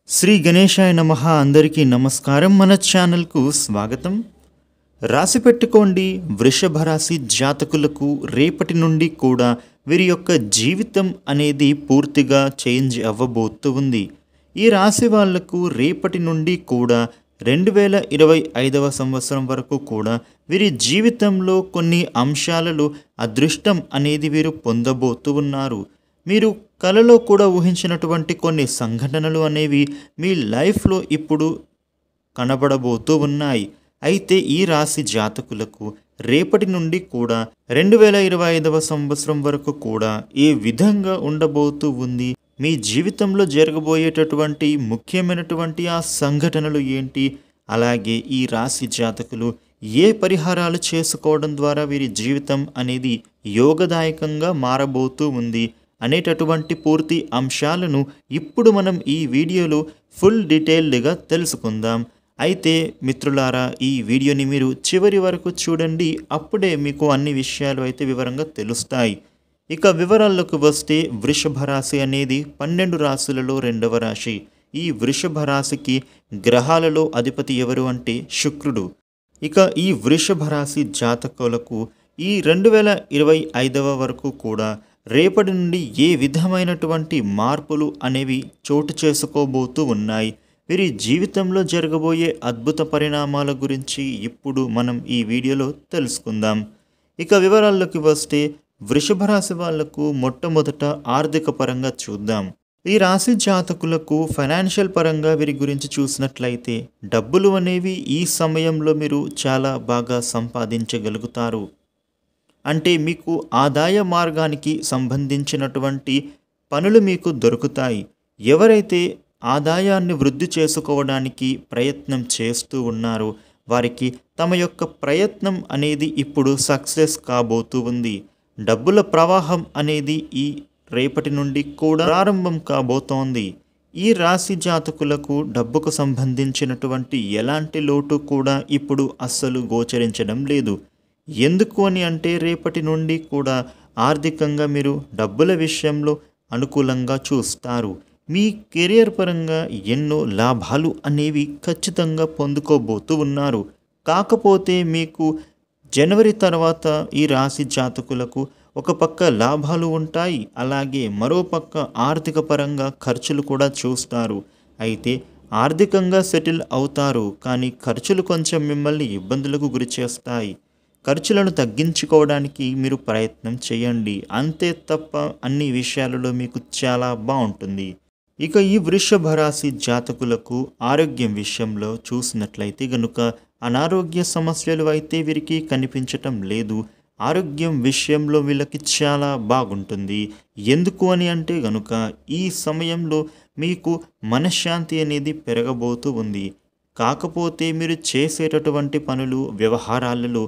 శ్రీ గణేశాయ నమః. అందరికీ నమస్కారం. మన ఛానల్కు స్వాగతం. రాసి పెట్టుకోండి, వృషభ రాశి జాతకులకు రేపటి నుండి కూడా వీరి యొక్క జీవితం అనేది పూర్తిగా చేంజ్ అవ్వబోతూ ఉంది. ఈ రాశి వాళ్లకు రేపటి నుండి కూడా 2025వ సంవత్సరం వరకు కూడా వీరి జీవితంలో కొన్ని అంశాలలో అదృష్టం అనేది వీరు పొందబోతూ ఉన్నారు. మీరు కలలో కూడా ఊహించినటువంటి కొన్ని సంఘటనలు అనేవి మీ లైఫ్లో ఇప్పుడు కనబడబోతూ ఉన్నాయి. అయితే ఈ రాశి జాతకులకు రేపటి నుండి కూడా 2025వ సంవత్సరం వరకు కూడా ఏ విధంగా ఉండబోతూ ఉంది, మీ జీవితంలో జరగబోయేటటువంటి ముఖ్యమైనటువంటి ఆ సంఘటనలు ఏంటి, అలాగే ఈ రాశి జాతకులు ఏ పరిహారాలు చేసుకోవడం ద్వారా వీరి జీవితం అనేది యోగదాయకంగా మారబోతూ ఉంది అనేటటువంటి పూర్తి అంశాలను ఇప్పుడు మనం ఈ వీడియోలో ఫుల్ డీటెయిల్డ్గా తెలుసుకుందాం. అయితే మిత్రులారా, ఈ వీడియోని మీరు చివరి వరకు చూడండి, అప్పుడే మీకు అన్ని విషయాలు అయితే వివరంగా తెలుస్తాయి. ఇక వివరాల్లోకి వస్తే, వృషభ రాశి అనేది 12 రాశులలో 2వ రాశి. ఈ వృషభ రాశికి గ్రహాలలో అధిపతి ఎవరు అంటే శుక్రుడు. ఇక ఈ వృషభ రాశి జాతకులకు ఈ 2025వ వరకు కూడా రేపటి నుండి ఏ విధమైనటువంటి మార్పులు అనేవి చోటు చేసుకోబోతూ ఉన్నాయి, వీరి జీవితంలో జరగబోయే అద్భుత పరిణామాల గురించి ఇప్పుడు మనం ఈ వీడియోలో తెలుసుకుందాం. ఇక వివరాల్లోకి వస్తే, వృషభ రాశి వాళ్లకు మొట్టమొదట ఆర్థిక పరంగా చూద్దాం. ఈ రాశి జాతకులకు ఫైనాన్షియల్ పరంగా వీరి గురించి చూసినట్లయితే డబ్బులు అనేవి ఈ సమయంలో మీరు చాలా బాగా సంపాదించగలుగుతారు. అంటే మీకు ఆదాయ మార్గానికి సంబంధించినటువంటి పనులు మీకు దొరుకుతాయి. ఎవరైతే ఆదాయాన్ని వృద్ధి చేసుకోవడానికి ప్రయత్నం చేస్తూ ఉన్నారో వారికి తమ యొక్క ప్రయత్నం అనేది ఇప్పుడు సక్సెస్ కాబోతూ ఉంది. డబ్బుల ప్రవాహం అనేది ఈ రేపటి నుండి కూడా ప్రారంభం కాబోతోంది. ఈ రాశి జాతకులకు డబ్బుకు సంబంధించినటువంటి ఎలాంటి లోటు కూడా ఇప్పుడు అస్సలు గోచరించడం లేదు. ఎందుకు అని అంటే, రేపటి నుండి కూడా ఆర్థికంగా మీరు డబ్బుల విషయంలో అనుకూలంగా చూస్తారు. మీ కెరియర్ పరంగా ఎన్నో లాభాలు అనేవి ఖచ్చితంగా పొందుకోబోతూ ఉన్నారు. కాకపోతే మీకు జనవరి తర్వాత ఈ రాశి జాతకులకు ఒక పక్క లాభాలు ఉంటాయి, అలాగే మరోపక్క ఆర్థిక పరంగా ఖర్చులు కూడా చూస్తారు. అయితే ఆర్థికంగా సెటిల్ అవుతారు, కానీ ఖర్చులు కొంచెం మిమ్మల్ని ఇబ్బందులకు గురి చేస్తాయి. ఖర్చులను తగ్గించుకోవడానికి మీరు ప్రయత్నం చేయండి, అంతే తప్ప అన్ని విషయాలలో మీకు చాలా బాగుంటుంది. ఇక ఈ వృషభ రాశి జాతకులకు ఆరోగ్యం విషయంలో చూసినట్లయితే గనుక అనారోగ్య సమస్యలు అయితే వీరికి కనిపించటం లేదు. ఆరోగ్యం విషయంలో వీళ్ళకి చాలా బాగుంటుంది. ఎందుకు అని అంటే గనుక ఈ సమయంలో మీకు మనశ్శాంతి అనేది పెరగబోతూ ఉంది. కాకపోతే మీరు చేసేటటువంటి పనులు, వ్యవహారాలలో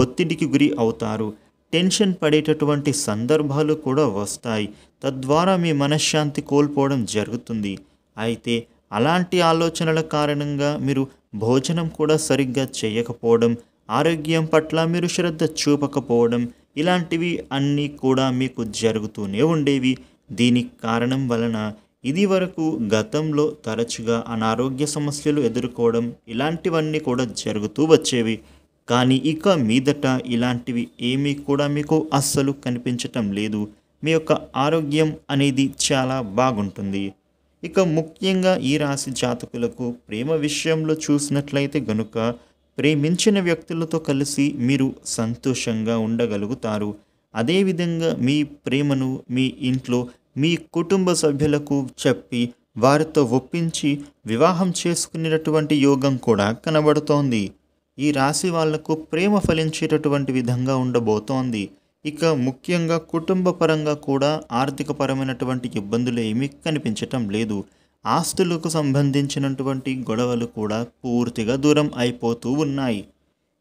ఒత్తిడికి గురి అవుతారు. టెన్షన్ పడేటటువంటి సందర్భాలు కూడా వస్తాయి. తద్వారా మీ మనశ్శాంతి కోల్పోవడం జరుగుతుంది. అయితే అలాంటి ఆలోచనల కారణంగా మీరు భోజనం కూడా సరిగ్గా చేయకపోవడం, ఆరోగ్యం పట్ల మీరు శ్రద్ధ చూపకపోవడం, ఇలాంటివి అన్నీ కూడా మీకు జరుగుతూనే ఉండేవి. దీనికి కారణం వలన ఇది వరకు గతంలో తరచుగా అనారోగ్య సమస్యలు ఎదుర్కోవడం, ఇలాంటివన్నీ కూడా జరుగుతూ వచ్చేవి. కానీ ఇక మీదట ఇలాంటివి ఏమీ కూడా మీకు అస్సలు కనిపించటం లేదు. మీ యొక్క ఆరోగ్యం అనేది చాలా బాగుంటుంది. ఇక ముఖ్యంగా ఈ రాశి జాతకులకు ప్రేమ విషయంలో చూసినట్లయితే గనుక ప్రేమించిన వ్యక్తులతో కలిసి మీరు సంతోషంగా ఉండగలుగుతారు. అదేవిధంగా మీ ప్రేమను మీ ఇంట్లో మీ కుటుంబ సభ్యులకు చెప్పి వారితో ఒప్పించి వివాహం చేసుకునేటటువంటి యోగం కూడా కనబడుతోంది. ఈ రాశి వాళ్లకు ప్రేమ ఫలించేటటువంటి విధంగా ఉండబోతోంది. ఇక ముఖ్యంగా కుటుంబ పరంగా కూడా ఆర్థిక పరమైనటువంటి ఇబ్బందులు ఏమీ కనిపించటం లేదు. ఆస్తులకు సంబంధించినటువంటి గొడవలు కూడా పూర్తిగా దూరం అయిపోతూ ఉన్నాయి.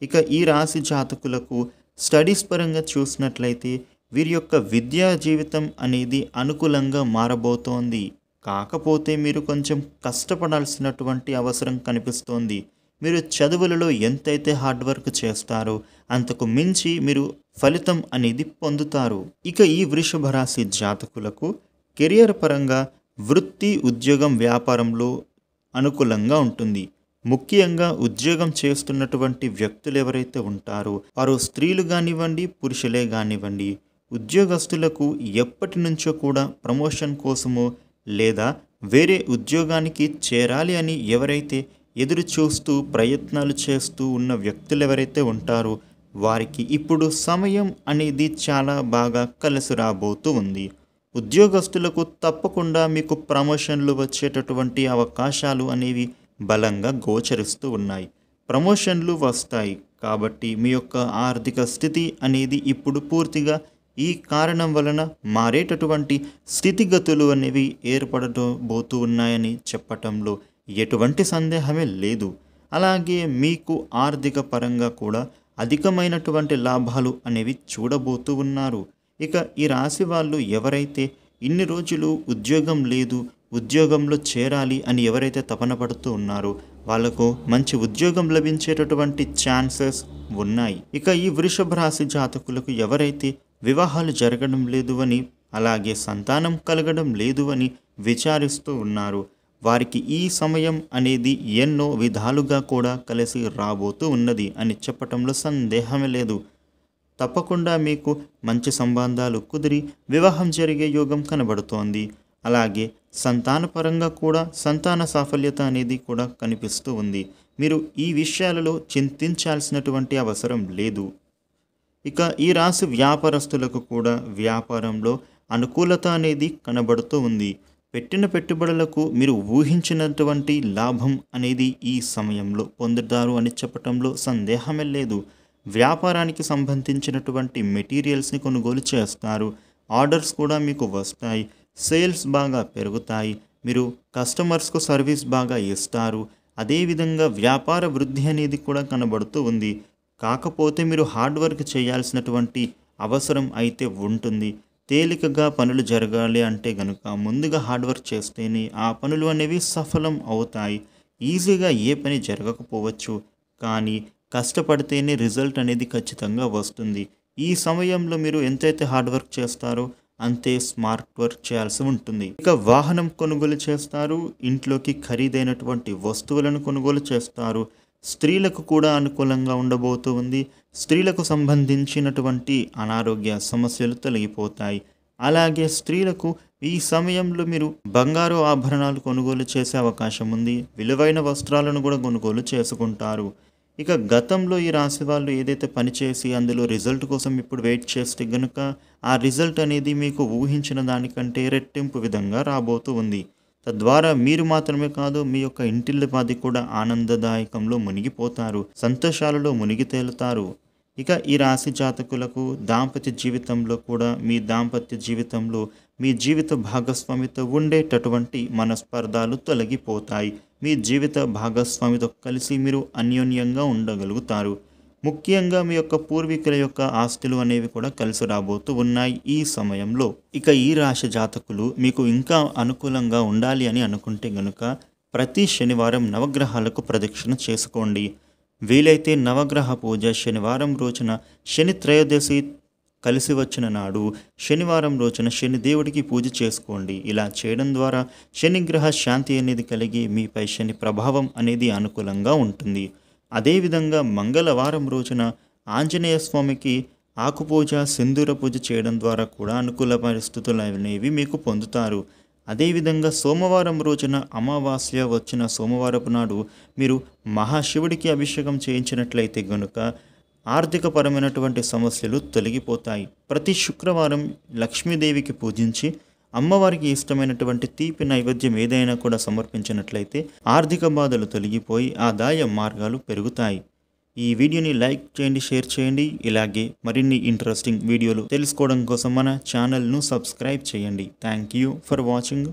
ఇక ఈ రాశి జాతకులకు స్టడీస్ పరంగా చూసినట్లయితే వీరి యొక్క విద్యా జీవితం అనేది అనుకూలంగా మారబోతోంది. కాకపోతే మీరు కొంచెం కష్టపడాల్సినటువంటి అవసరం కనిపిస్తోంది. మీరు చదువులలో ఎంతైతే హార్డ్ వర్క్ చేస్తారో అంతకు మించి మీరు ఫలితం అనేది పొందుతారు. ఇక ఈ వృషభ రాశి జాతకులకు కెరియర్ పరంగా వృత్తి, ఉద్యోగం, వ్యాపారంలో అనుకూలంగా ఉంటుంది. ముఖ్యంగా ఉద్యోగం చేస్తున్నటువంటి వ్యక్తులు ఎవరైతే ఉంటారో వారు స్త్రీలు కానివ్వండి, పురుషులే కానివ్వండి, ఉద్యోగస్తులకు ఎప్పటి నుంచో కూడా ప్రమోషన్ కోసమో లేదా వేరే ఉద్యోగానికి చేరాలి అని ఎవరైతే ఎదురు చూస్తూ ప్రయత్నాలు చేస్తూ ఉన్న వ్యక్తులు ఎవరైతే ఉంటారో వారికి ఇప్పుడు సమయం అనేది చాలా బాగా కలిసి రాబోతూ ఉంది. ఉద్యోగస్తులకు తప్పకుండా మీకు ప్రమోషన్లు వచ్చేటటువంటి అవకాశాలు అనేవి బలంగా గోచరిస్తూ ఉన్నాయి. ప్రమోషన్లు వస్తాయి కాబట్టి మీ యొక్క ఆర్థిక స్థితి అనేది ఇప్పుడు పూర్తిగా ఈ కారణం వలన మారేటటువంటి స్థితిగతులు అనేవి ఏర్పడబోతూ ఉన్నాయని చెప్పటంలో ఎటువంటి సందేహమే లేదు. అలాగే మీకు ఆర్థిక పరంగా కూడా అధికమైనటువంటి లాభాలు అనేవి చూడబోతూ ఉన్నారు. ఇక ఈ రాశి వాళ్ళు ఎవరైతే ఇన్ని రోజులు ఉద్యోగం లేదు, ఉద్యోగంలో చేరాలి అని ఎవరైతే తపన పడుతూ ఉన్నారో వాళ్లకు మంచి ఉద్యోగం లభించేటటువంటి ఛాన్సెస్ ఉన్నాయి. ఇక ఈ వృషభ రాశి జాతకులకు ఎవరైతే వివాహాలు జరగడం లేదు అని, అలాగే సంతానం కలగడం లేదు అని విచారిస్తూ ఉన్నారు వారికి ఈ సమయం అనేది ఎన్నో విధాలుగా కూడా కలిసి రాబోతూ ఉన్నది అని చెప్పటంలో సందేహమే లేదు. తప్పకుండా మీకు మంచి సంబంధాలు కుదిరి వివాహం జరిగే యోగం కనబడుతోంది. అలాగే సంతానపరంగా కూడా సంతాన సాఫల్యత అనేది కూడా కనిపిస్తూ ఉంది. మీరు ఈ విషయాలలో చింతించాల్సినటువంటి అవసరం లేదు. ఇక ఈ రాశి వ్యాపారస్తులకు కూడా వ్యాపారంలో అనుకూలత అనేది కనబడుతూ ఉంది. పెట్టిన పెట్టుబడులకు మీరు ఊహించినటువంటి లాభం అనేది ఈ సమయంలో పొందుతారు అని చెప్పటంలో సందేహమే లేదు. వ్యాపారానికి సంబంధించినటువంటి మెటీరియల్స్ని కొనుగోలు చేస్తారు. ఆర్డర్స్ కూడా మీకు వస్తాయి. సేల్స్ బాగా పెరుగుతాయి. మీరు కస్టమర్స్కు సర్వీస్ బాగా ఇస్తారు. అదేవిధంగా వ్యాపార వృద్ధి అనేది కూడా కనబడుతూ ఉంది. కాకపోతే మీరు హార్డ్ వర్క్ చేయాల్సినటువంటి అవసరం అయితే ఉంటుంది. తేలికగా పనులు జరగాలి అంటే కనుక ముందుగా హార్డ్ వర్క్ చేస్తేనే ఆ పనులు అనేవి సఫలం అవుతాయి. ఈజీగా ఏ పని జరగకపోవచ్చు, కానీ కష్టపడితేనే రిజల్ట్ అనేది ఖచ్చితంగా వస్తుంది. ఈ సమయంలో మీరు ఎంతైతే హార్డ్ వర్క్ చేస్తారో అంతే స్మార్ట్ వర్క్ చేయాల్సి ఉంటుంది. ఇక వాహనం కొనుగోలు చేస్తారు. ఇంట్లోకి ఖరీదైనటువంటి వస్తువులను కొనుగోలు చేస్తారు. స్త్రీలకు కూడా అనుకూలంగా ఉండబోతూ ఉంది. స్త్రీలకు సంబంధించినటువంటి అనారోగ్య సమస్యలు తొలగిపోతాయి. అలాగే స్త్రీలకు ఈ సమయంలో మీరు బంగారు ఆభరణాలు కొనుగోలు చేసే అవకాశం ఉంది. విలువైన వస్త్రాలను కూడా కొనుగోలు చేసుకుంటారు. ఇక గతంలో ఈ రాశి వాళ్ళు ఏదైతే పనిచేసి అందులో రిజల్ట్ కోసం ఇప్పుడు వెయిట్ చేస్తే గనుక ఆ రిజల్ట్ అనేది మీకు ఊహించిన దానికంటే రెట్టింపు విధంగా రాబోతూ ఉంది. తద్వారా మీరు మాత్రమే కాదు, మీ యొక్క ఇంటిల్లిపాది కూడా ఆనందదాయకంలో మునిగిపోతారు, సంతోషాలలో మునిగి తేలుతారు. ఇక ఈ రాశి జాతకులకు దాంపత్య జీవితంలో కూడా మీ దాంపత్య జీవితంలో మీ జీవిత భాగస్వామితో ఉండేటటువంటి మనస్పర్ధాలు తొలగిపోతాయి. మీ జీవిత భాగస్వామితో కలిసి మీరు అన్యోన్యంగా ఉండగలుగుతారు. ముఖ్యంగా మీ యొక్క పూర్వీకుల యొక్క ఆస్తులు అనేవి కూడా కలిసి రాబోతూ ఉన్నాయి ఈ సమయంలో. ఇక ఈ రాశి జాతకులు మీకు ఇంకా అనుకూలంగా ఉండాలి అని అనుకుంటే గనుక ప్రతి శనివారం నవగ్రహాలకు ప్రదక్షిణ చేసుకోండి. వీలైతే నవగ్రహ పూజ శనివారం రోజున శని త్రయోదశి కలిసి వచ్చిన నాడు శనివారం రోజున శని దేవుడికి పూజ చేసుకోండి. ఇలా చేయడం ద్వారా శనిగ్రహ శాంతి అనేది కలిగి మీపై శని ప్రభావం అనేది అనుకూలంగా ఉంటుంది. అదేవిధంగా మంగళవారం రోజున ఆంజనేయ స్వామికి ఆకుపూజ, సింధూర పూజ చేయడం ద్వారా కూడా అనుకూల పరిస్థితులు అనేవి మీకు పొందుతారు. అదేవిధంగా సోమవారం రోజున అమావాస్య వచ్చిన సోమవారపు నాడు మీరు మహాశివుడికి అభిషేకం చేయించినట్లయితే గనుక ఆర్థికపరమైనటువంటి సమస్యలు తొలగిపోతాయి. ప్రతి శుక్రవారం లక్ష్మీదేవికి పూజించి అమ్మవారికి ఇష్టమైనటువంటి తీపి నైవేద్యం ఏదైనా కూడా సమర్పించినట్లయితే ఆర్థిక బాధలు తొలగిపోయి ఆదాయ మార్గాలు పెరుగుతాయి. ఈ వీడియోని లైక్ చేయండి, షేర్ చేయండి. ఇలాగే మరిన్ని ఇంట్రెస్టింగ్ వీడియోలు తెలుసుకోవడం కోసం మన ఛానల్ను సబ్స్క్రైబ్ చేయండి. Thank you for watching.